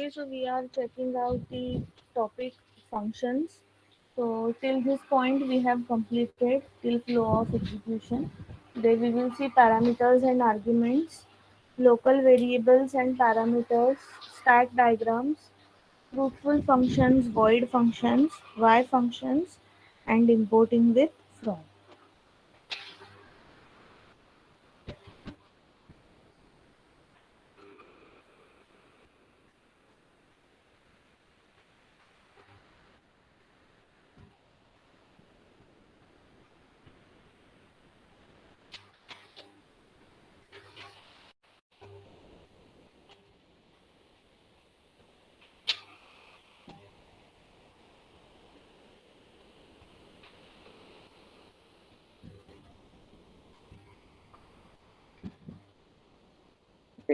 Okay, so we are checking out the topic functions. So till this point we have completed till flow of execution. Today we will see parameters and arguments, local variables and parameters, stack diagrams, fruitful functions, void functions, why functions, and importing with from.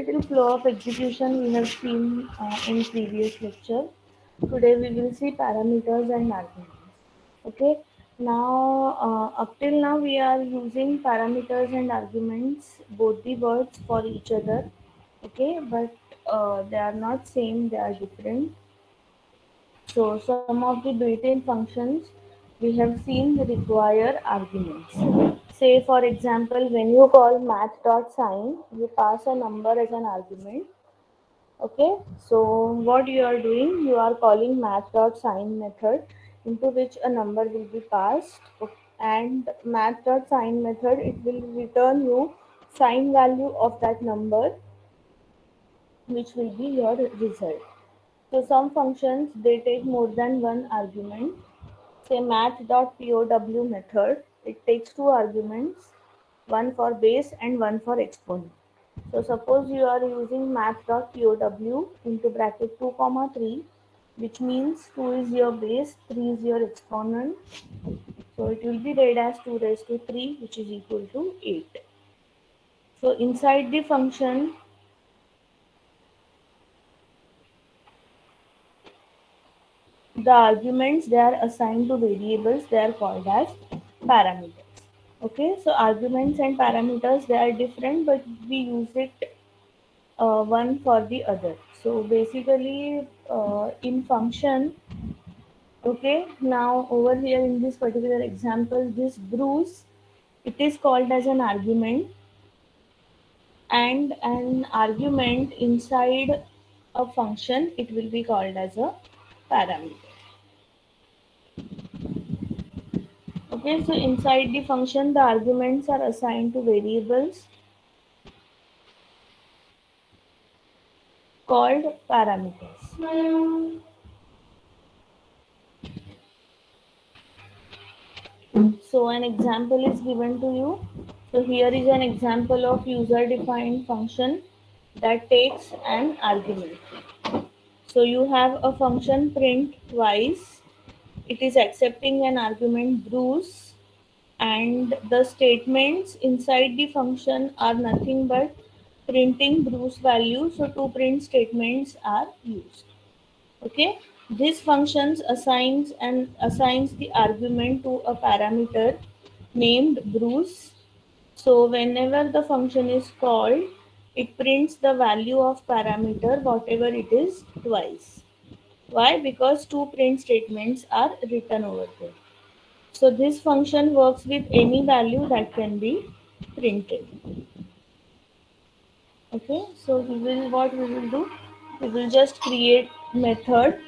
Till flow of execution we have seen in previous lecture. Today we will see parameters and arguments. Okay. Now, up till now we are using parameters and arguments, both the words for each other. Okay, but they are not same; they are different. So some of the built-in functions we have seen require arguments. Say for example, when you call math.sign, you pass a number as an argument. Okay, so what you are doing, you are calling math.sign method into which a number will be passed, and math.sign method it will return you sign value of that number, which will be your result. So some functions they take more than one argument. Say math.pow method, it takes two arguments, one for base and one for exponent. So suppose you are using math.pow into bracket 2 comma 3, which means 2 is your base, 3 is your exponent. So it will be read as 2 raised to 3, which is equal to 8. So inside the function, the arguments they are assigned to variables, they are called as parameters. Okay, so arguments and parameters they are different, but we use it one for the other. So basically, in function, okay, now over here in this particular example, this Bruce, it is called as an argument, and an argument inside a function, it will be called as a parameter. Okay, so inside the function, the arguments are assigned to variables called parameters. So an example is given to you. So here is an example of user defined function that takes an argument. So you have a function print twice. It is accepting an argument Bruce, and the statements inside the function are nothing but printing Bruce value. So two print statements are used. Okay, this functions assigns the argument to a parameter named Bruce. So whenever the function is called, it prints the value of parameter whatever it is twice. Why? Because two print statements are written over there. So this function works with any value that can be printed. Okay, so we will what we will do? We will just create method.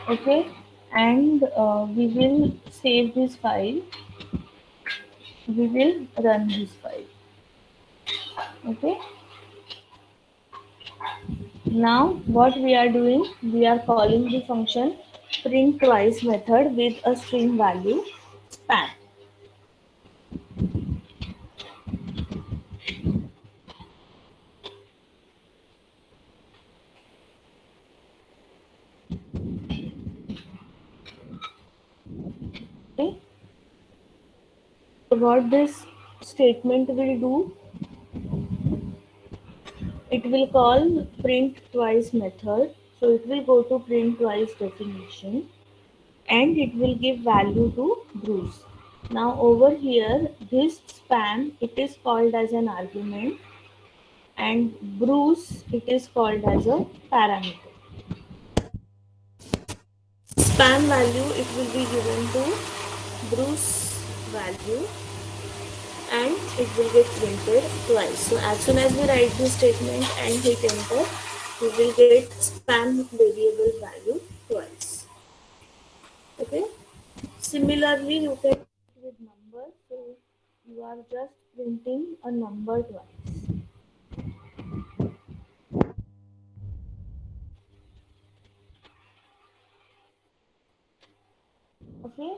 Okay, and we will save this file. We will run this file. Okay, now what we are doing, we are calling the function print twice method with a string value span. Okay, so what this statement will do, it will call print twice method. So it will go to print twice definition and it will give value to Bruce. Now over here, this span, it is called as an argument and Bruce, it is called as a parameter. Span value, it will be given to Bruce value and it will get printed twice. So as soon as we write this statement and hit enter, we will get span variable value twice. Okay. Similarly, you can with numbers. So you are just printing a number twice. Okay.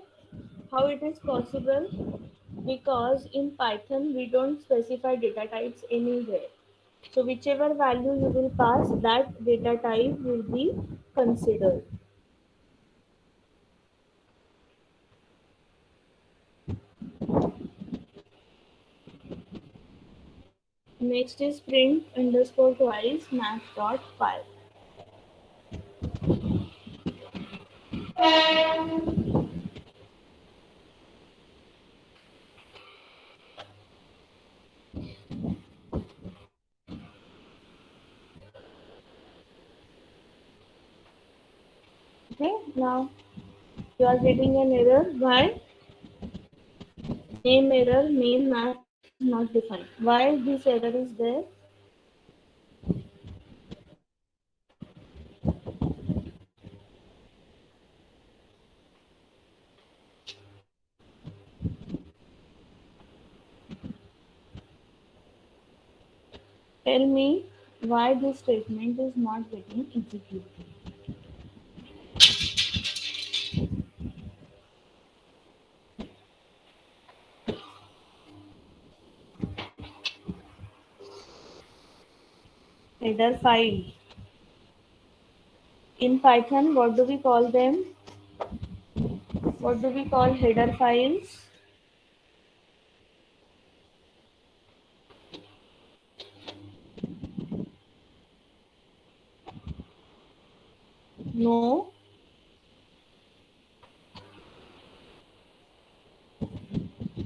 How it is possible? Because in Python we don't specify data types anywhere. So whichever value you will pass, that data type will be considered. Next is print underscore twice math dot file. Okay, now you are getting an error. Why? Name error, name math is not defined. Why this error is there? Tell me why this statement is not getting executed. Header file. In Python, what do we call them? What do we call header files? No,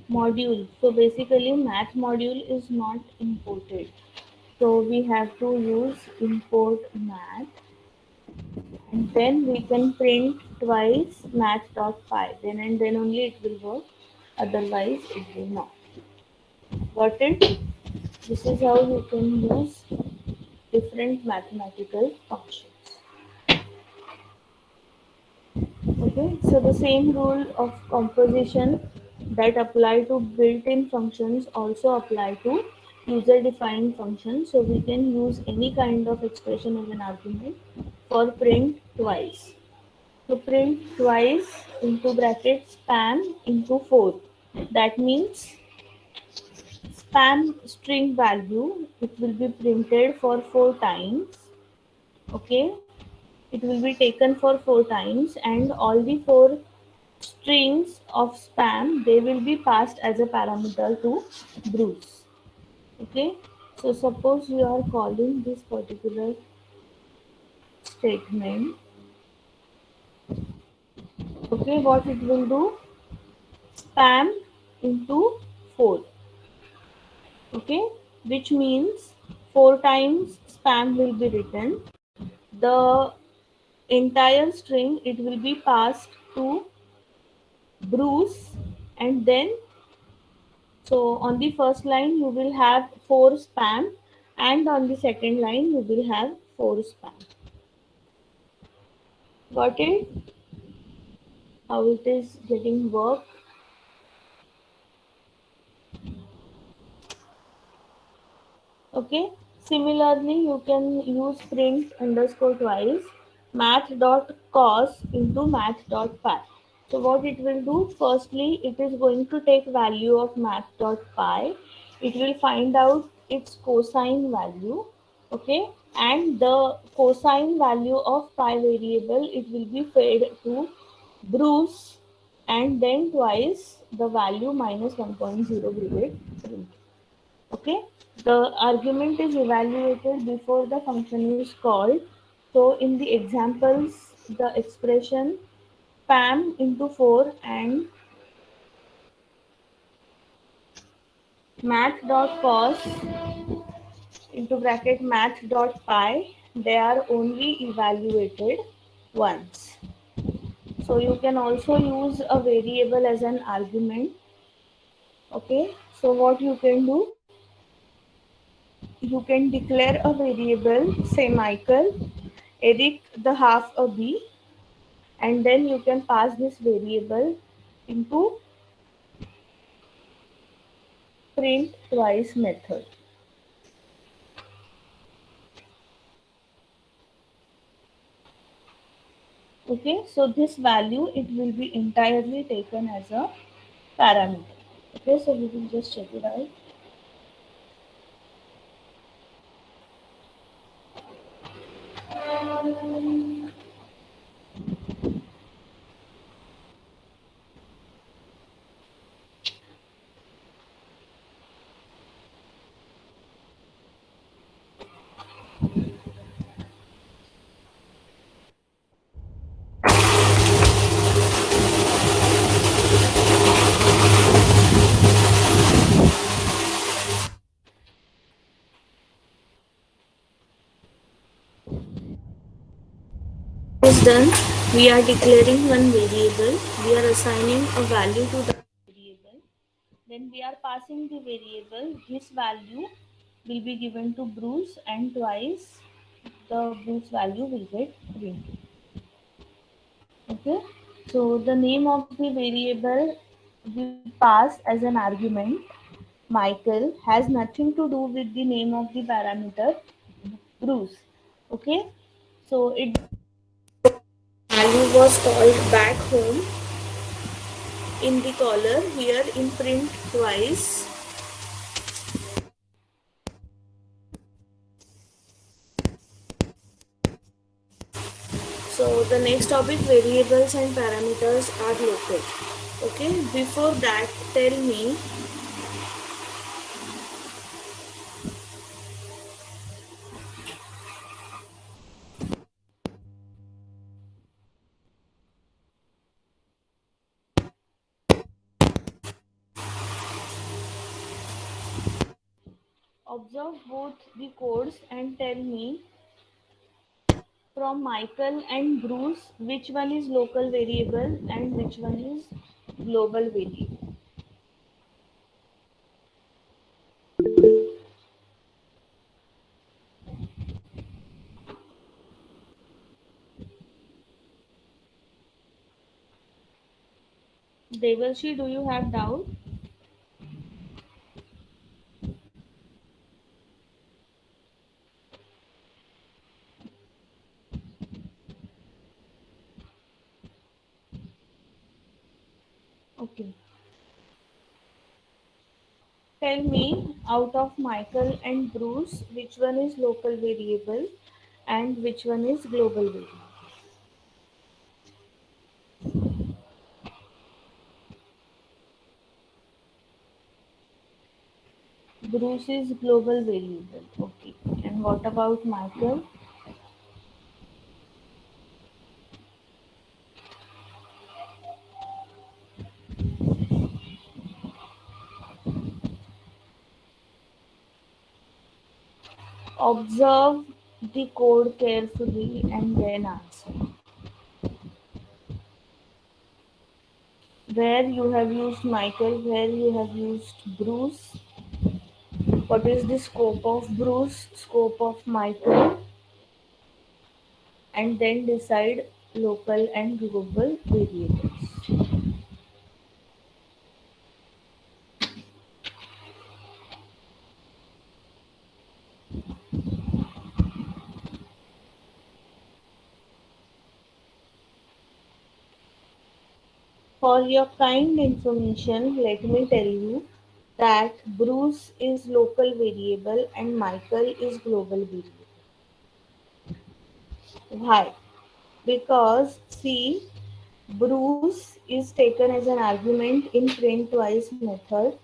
module. So basically, math module is not imported. So we have to use import math and then we can print twice math.py. Then and then only it will work. Otherwise, it will not. Got it? This is how you can use different mathematical functions. Okay, so the same rule of composition that apply to built-in functions also apply to user-defined functions. So we can use any kind of expression as an argument for print twice. So print twice into bracket span into 4. That means span string value, it will be printed for 4 times. Okay, it will be taken for 4 times and all the 4 strings of span, they will be passed as a parameter to Bruce. Okay, so suppose you are calling this particular statement. Okay, what it will do? Span into 4. Okay, which means 4 times span will be written. The entire string, it will be passed to Bruce and then so on the first line you will have 4 span and on the second line you will have 4 span. Got it? how it is getting work. Okay. Similarly, you can use print underscore twice math dot cos into math dot pi. So what it will do, firstly, it is going to take value of math dot pi. It will find out its cosine value. Okay. And the cosine value of pi variable, it will be fed to Bruce, and then twice the value minus 1.0 will get print. Okay, the argument is evaluated before the function is called. So in the examples, the expression pam into 4 and math dot cos into bracket math dot pi, they are only evaluated once. So you can also use a variable as an argument. Okay, so what you can do, you can declare a variable, say Michael, Eric the half a b, and then you can pass this variable into print twice method. Okay, so this value, it will be entirely taken as a parameter. Okay, so we will just check it out. Is done, we are declaring one variable, we are assigning a value to the variable, then we are passing the variable, this value will be given to Bruce, and twice the Bruce value will get printed. Okay, so the name of the variable we pass as an argument, Michael, has nothing to do with the name of the parameter, Bruce. Okay, so it value was called back home in the caller here in print twice. So the next topic, variables and parameters are local. Okay, before that, tell me, observe both the codes and tell me from Michael and Bruce which one is local variable and which one is global variable. Devalshi, do you have doubt? Okay. Tell me out of Michael and Bruce which one is local variable and which one is global variable. Bruce is global variable. Okay. And what about Michael? Observe the code carefully and then answer. Where you have used Michael, where you have used Bruce, what is the scope of Bruce, scope of Michael, and then decide local and global variables. For your kind information, let me tell you that Bruce is local variable and Michael is global variable. Why? Because see, Bruce is taken as an argument in print twice method.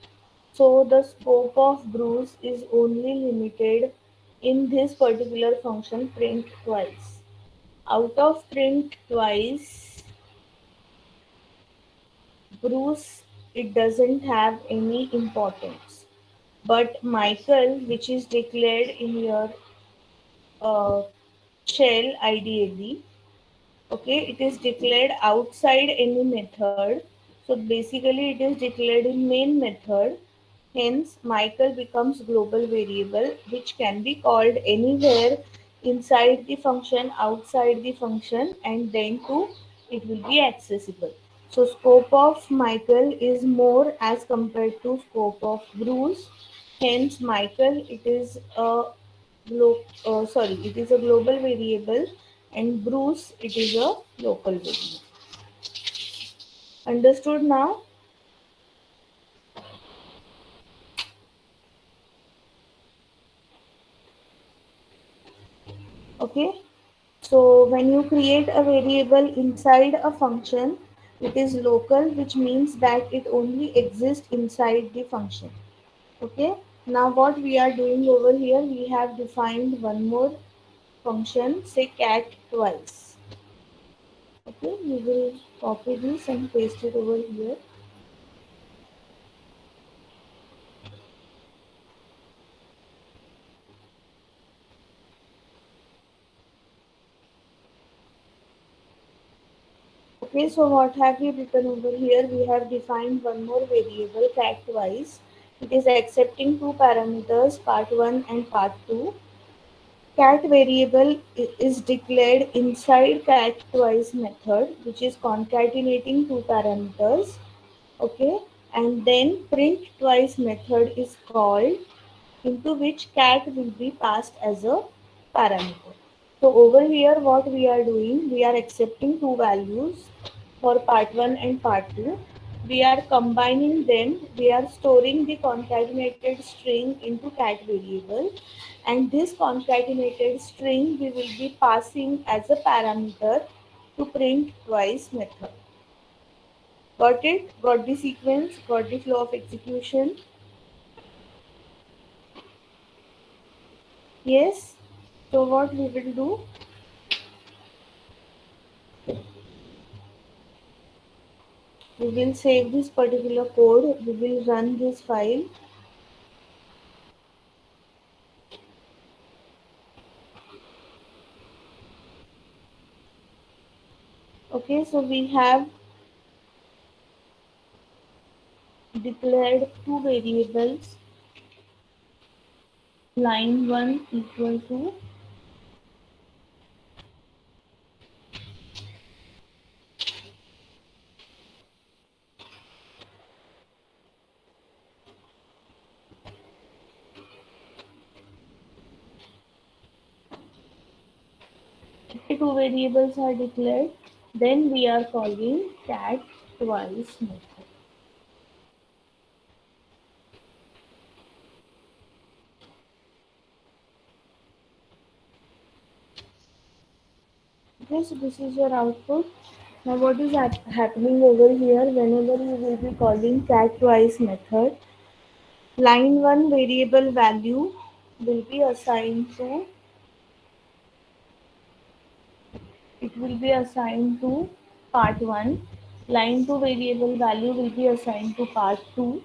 So the scope of Bruce is only limited in this particular function print twice. Out of print twice, Bruce, it doesn't have any importance. But Michael, which is declared in your uh, shell ideally, okay, it is declared outside any method. So basically it is declared in main method. Hence Michael becomes global variable which can be called anywhere inside the function, outside the function, and then too it will be accessible. So scope of Michael is more as compared to scope of Bruce. Hence Michael, it is a it is a global variable, and Bruce, it is a local variable. Understood now? Okay. So when you create a variable inside a function, it is local, which means that it only exists inside the function. Okay. Now what we are doing over here, we have defined one more function, say cat twice. Okay, we will copy this and paste it over here. Okay, so what have we written over here? We have defined one more variable cat-wise. It is accepting two parameters, part 1 and part 2. Cat variable is declared inside cat-twice method, which is concatenating two parameters. Okay, and then print twice method is called, into which cat will be passed as a parameter. So over here what we are doing, we are accepting two values for part 1 and part 2. We are combining them, we are storing the concatenated string into cat variable, and this concatenated string we will be passing as a parameter to print twice method. Got it? Got the sequence? Got the flow of execution? Yes? So what we will do? We will save this particular code. We will run this file. Okay, so we have declared two variables, line 1 equal to, okay, two variables are declared. Then we are calling cat twice method. Okay, so this is your output. Now what is happening over here, whenever you will be calling cat twice method, line 1 variable value will be assigned to, it will be assigned to part 1. Line 2 variable value will be assigned to part 2.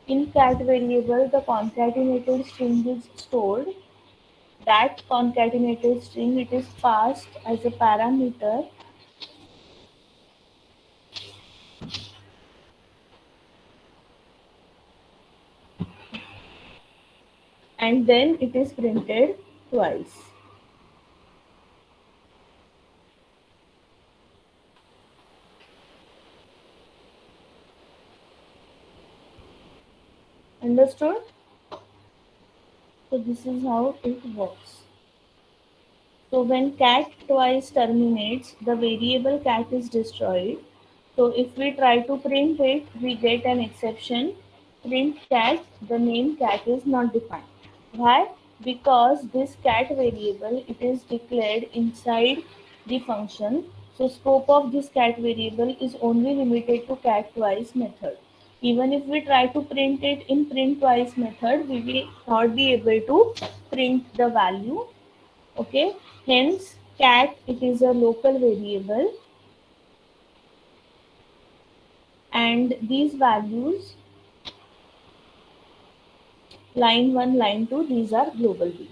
In cat variable, the concatenated string is stored. That concatenated string, it is passed as a parameter, and then it is printed twice. Understood? So this is how it works. So when cat twice terminates, the variable cat is destroyed. So if we try to print it, we get an exception. Print cat, the name cat is not defined. Why? Because this cat variable, it is declared inside the function. So scope of this cat variable is only limited to cat twice method. Even if we try to print it in print twice method, we will not be able to print the value. Okay. Hence cat, it is a local variable, and these values, line 1, line 2, these are global B.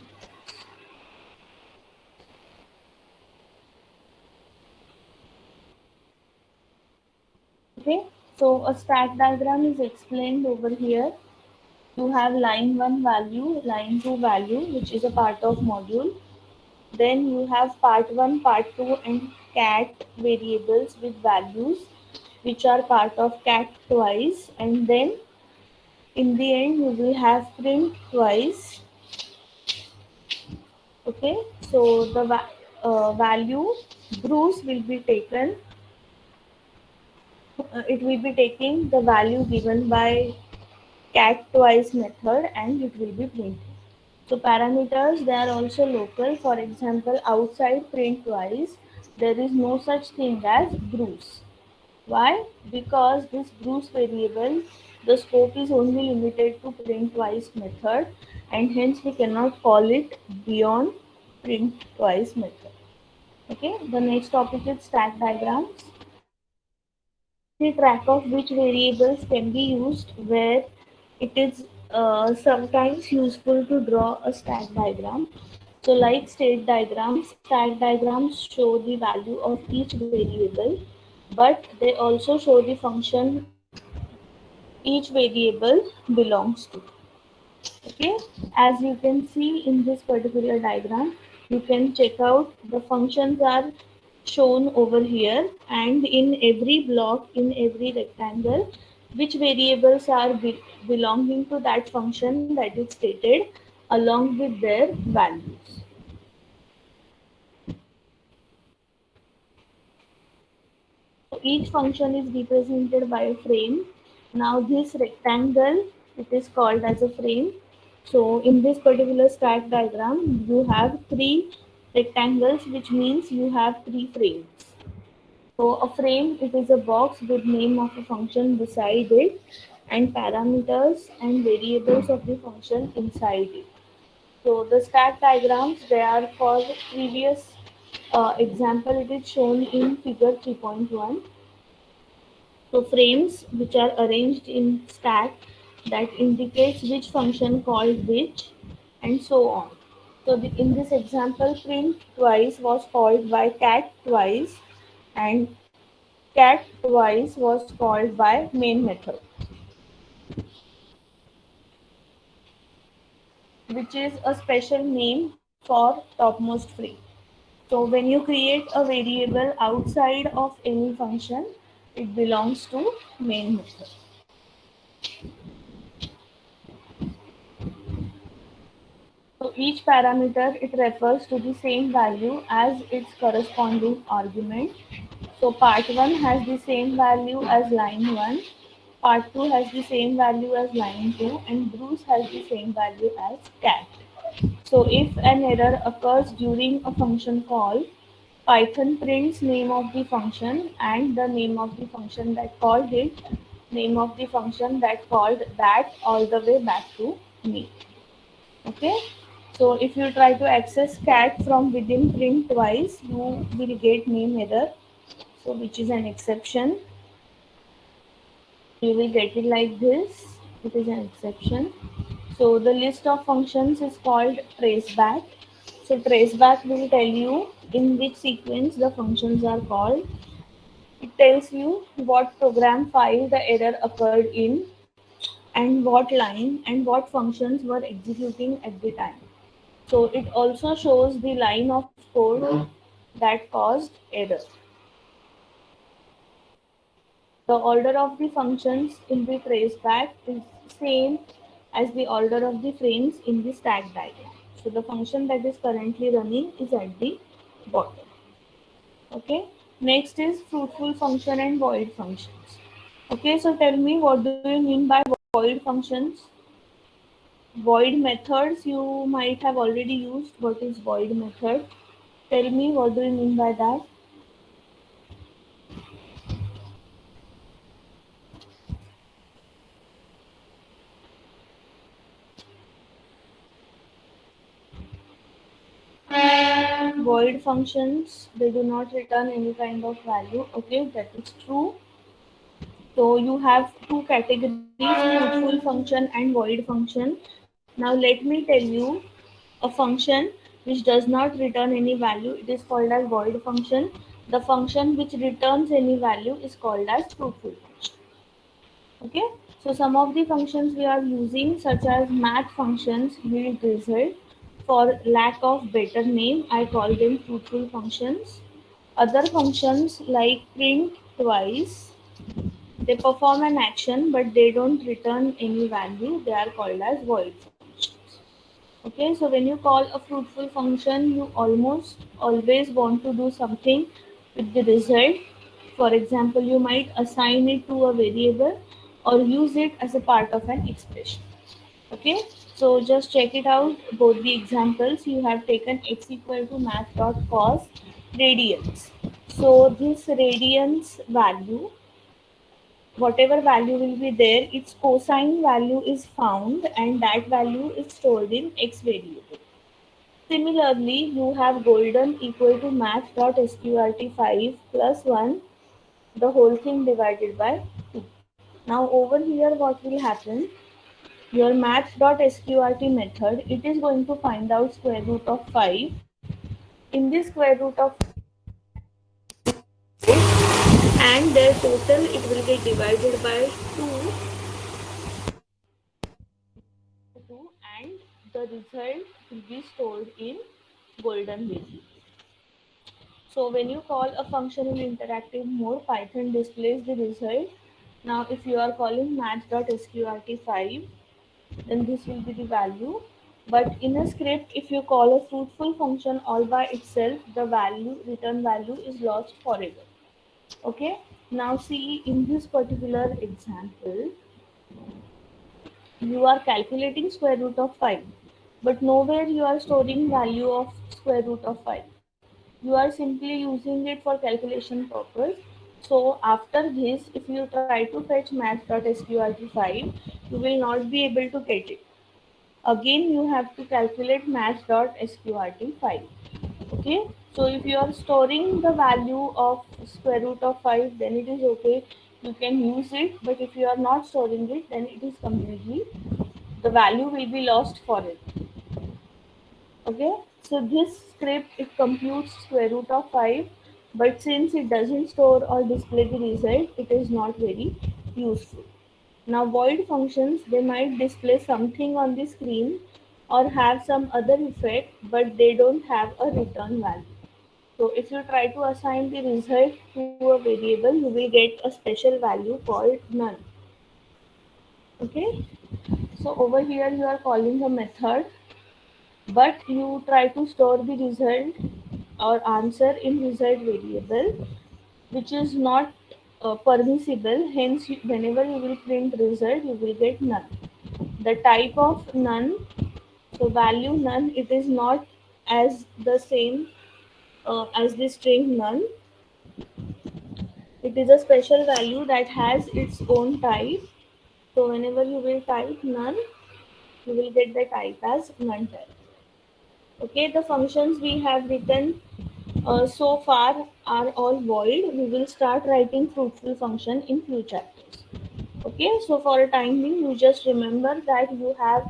Okay, so a stack diagram is explained over here. You have line 1 value, line 2 value, which is a part of module. Then you have part 1, part 2, and cat variables with values, which are part of cat twice. And then in the end, you will have print twice. Okay, so the value Bruce will be taken, it will be taking the value given by cat twice method, and it will be printed. So parameters, they are also local. For example, outside print twice, there is no such thing as Bruce. Why? Because this Bruce variable, the scope is only limited to print twice method, and hence we cannot call it beyond print twice method. Okay, the next topic is stack diagrams. The track of which variables can be used, where it is sometimes useful to draw a stack diagram. So like state diagrams, stack diagrams show the value of each variable, but they also show the function each variable belongs to. Okay, as you can see in this particular diagram, you can check out the functions are shown over here, and in every block, in every rectangle, which variables are belonging to that function that is stated along with their values. So each function is represented by a frame. Now this rectangle, it is called as a frame. So in this particular stack diagram, you have three rectangles, which means you have three frames. So a frame, it is a box with name of a function beside it and parameters and variables of the function inside it. So the stack diagrams, they are for previous example, it is shown in figure 3.1. So frames which are arranged in stack, that indicates which function called which, and so on. So in this example, print twice was called by cat twice, and cat twice was called by main method, which is a special name for topmost frame. So when you create a variable outside of any function, it belongs to main method. So each parameter, it refers to the same value as its corresponding argument. So part 1 has the same value as line 1, part 2 has the same value as line 2, and Bruce has the same value as cat. So if an error occurs during a function call, Python prints name of the function and the name of the function that called it, name of the function that called that, all the way back to me. Okay, so if you try to access cat from within print twice, you will get name error, so which is an exception. You will get it like this, it is an exception. So the list of functions is called traceback. So traceback will tell you in which sequence the functions are called. It tells you what program file the error occurred in, and what line and what functions were executing at the time. So it also shows the line of code that caused error. The order of the functions in the traceback is same as the order of the frames in the stack diagram. So the function that is currently running is at the bottom. Okay. Next is fruitful function and void functions. Okay, so tell me, what do you mean by void functions? Void methods you might have already used. What is void method? Tell me, what do you mean by that? Void functions, they do not return any kind of value. Okay, that is true. So you have two categories, fruitful function and void function. Now let me tell you a function which does not return any value. It is called as void function. The function which returns any value is called as fruitful function. Okay, so some of the functions we are using, such as math functions, yield result. For lack of better name, I call them fruitful functions. Other functions like print twice, they perform an action but they don't return any value. They are called as void functions. Okay, so when you call a fruitful function, you almost always want to do something with the result. For example, you might assign it to a variable or use it as a part of an expression. Okay, so just check it out. Both the examples you have taken x equal to math.cos radians. So this radians value, whatever value will be there, its cosine value is found and that value is stored in x variable. Similarly, you have golden equal to math.sqrt5 plus 1, the whole thing divided by 2. Now over here what will happen? Your math.sqrt method, it is going to find out square root of 5. In this square root of and their total, it will get divided by 2, 2 and the result will be stored in golden value. So when you call a function in interactive mode, Python displays the result. Now if you are calling math.sqrt5, then this will be the value. But in a script, if you call a fruitful function all by itself, the value, return value is lost forever. Okay. Now see, in this particular example, you are calculating square root of 5, but nowhere you are storing value of square root of 5. You are simply using it for calculation purpose. So after this, if you try to fetch math.sqrt5, you will not be able to get it. Again, you have to calculate math.sqrt5. Okay, so if you are storing the value of square root of 5, then it is okay, you can use it. But if you are not storing it, then it is completely, the value will be lost forever. Okay, so this script, it computes square root of 5, but since it doesn't store or display the result, it is not very useful. Now void functions, they might display something on the screen or have some other effect, but they don't have a return value. So if you try to assign the result to a variable, you will get a special value called none. Okay, so over here you are calling a method, but you try to store the result or answer in result variable, which is not permissible. Hence, whenever you will print result, you will get none. The type of none, so value none, it is not as the same as the string none. It is a special value that has its own type. So whenever you will type none, you will get the type as none type. Okay, the functions we have written so far are all void. We will start writing fruitful function in few chapters. Okay, so for a time being, you just remember that you have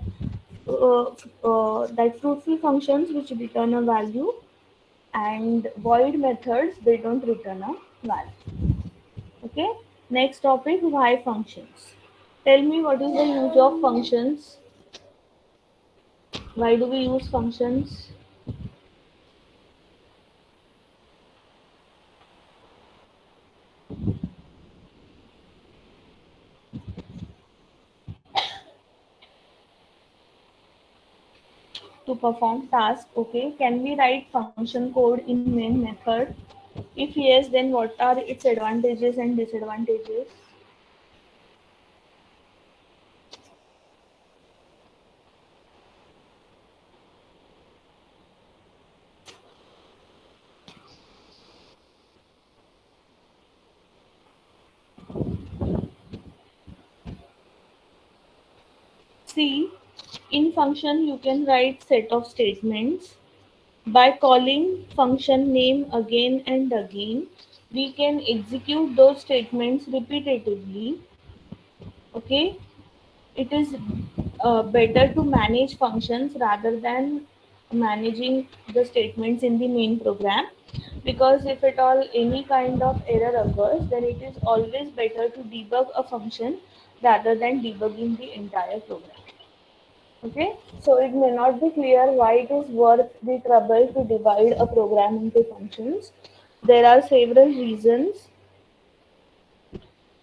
that fruitful functions which return a value and void methods, they don't return a value. Okay, next topic, why functions. Tell me, what is the use of functions? Why do we use functions? To perform task. Okay, can we write function code in main method? If yes, then what are its advantages and disadvantages? See, in function you can write set of statements. By calling function name again and again, we can execute those statements repetitively. Okay, it is better to manage functions rather than managing the statements in the main program, because if at all any kind of error occurs, then it is always better to debug a function rather than debugging the entire program. Okay, so it may not be clear why it is worth the trouble to divide a program into functions. There are several reasons.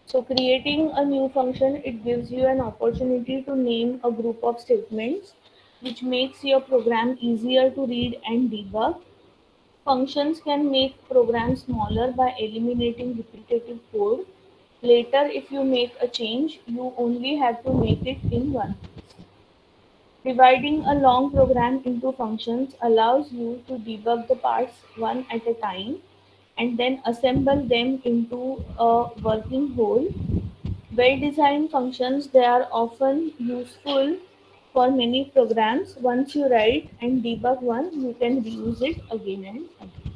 So creating a new function, it gives you an opportunity to name a group of statements, which makes your program easier to read and debug. Functions can make programs smaller by eliminating repetitive code. Later, if you make a change, you only have to make it in one. Dividing a long program into functions allows you to debug the parts one at a time and then assemble them into a working whole. Well-designed functions, they are often useful for many programs. Once you write and debug one, you can reuse it again and again.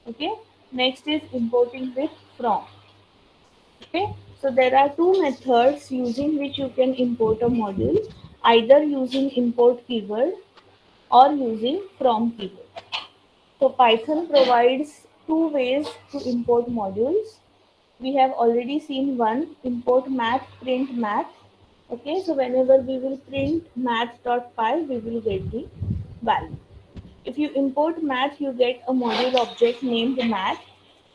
Okay. Next is importing with from. Okay. So there are two methods using which you can import a module, either using import keyword or using from keyword. So Python provides two ways to import modules. We have already seen one, import math, print math. Okay, so whenever we will print math.py, we will get the value. If you import math, you get a module object named math.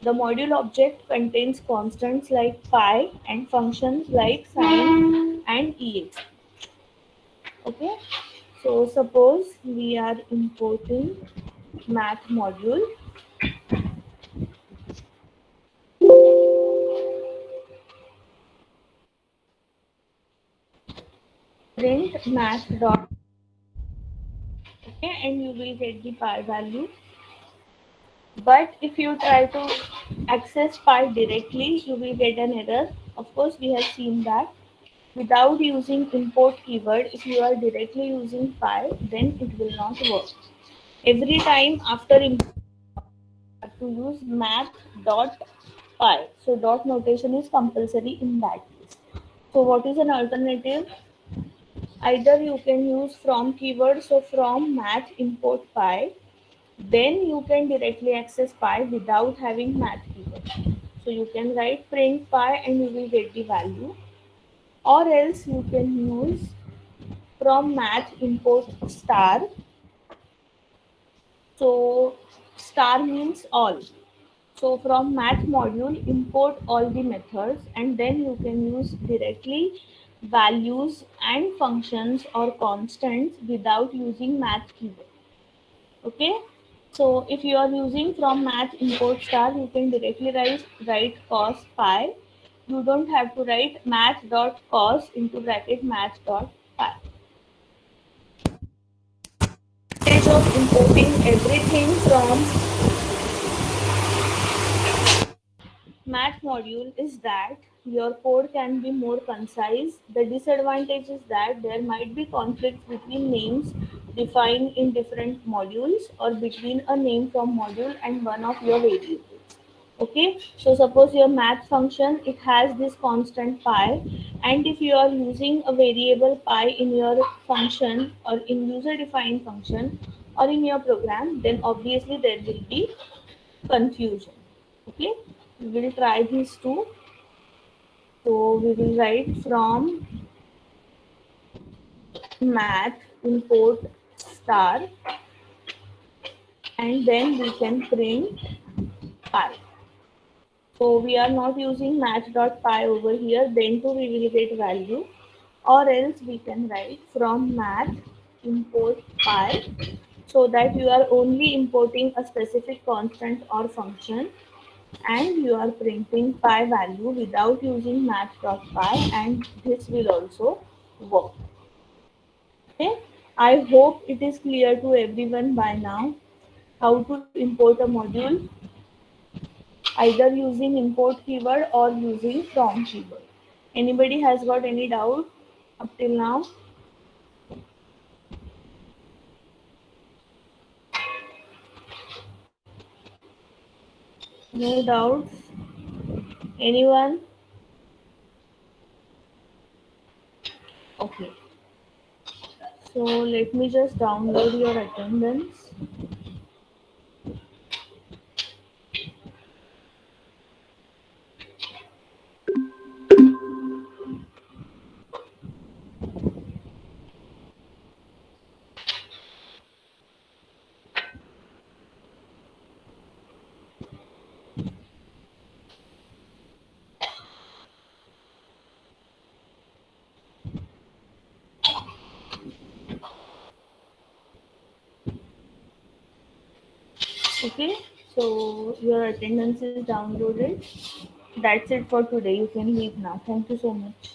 The module object contains constants like pi and functions like sine and ex. Okay, so suppose we are importing math module, print math dot, okay, and you will get the pi value. But if you try to access pi directly, you will get an error. Of course, we have seen that. Without using import keyword, if you are directly using pi, then it will not work. Every time after import, you have to use math dot pi. So dot notation is compulsory in that case. So what is an alternative? Either you can use from keyword, so from math import pi, then you can directly access pi without having math keyword. So you can write print pi and you will get the value. Or else you can use from math import star. So star means all. So from math module import all the methods and then you can use directly values and functions or constants without using math keyword. Okay, so if you are using from math import star, you can directly write cos pi. You don't have to write math dot cos into bracket math dot pi. Stage of importing everything from math module is that your code can be more concise. The disadvantage is that there might be conflicts between names defined in different modules or between a name from module and one of your variables. Okay, so suppose your math function, it has this constant pi, and if you are using a variable pi in your function or in user defined function or in your program, then obviously there will be confusion. Okay, we will try these two. So we will write from math import star and then we can print pi. So we are not using match.py over here, then too we will get value, or else we can write from math import pi. so that you are only importing a specific constant or function, and you are printing pi value without using math.py, and this will also work. Okay, I hope it is clear to everyone by now how to import a module either using import keyword or using from keyword. Anybody has got any doubt up till now? No doubts? Anyone? Okay. So let me just download your attendance. Okay. So your attendance is downloaded. That's it for today. You can leave now. Thank you so much.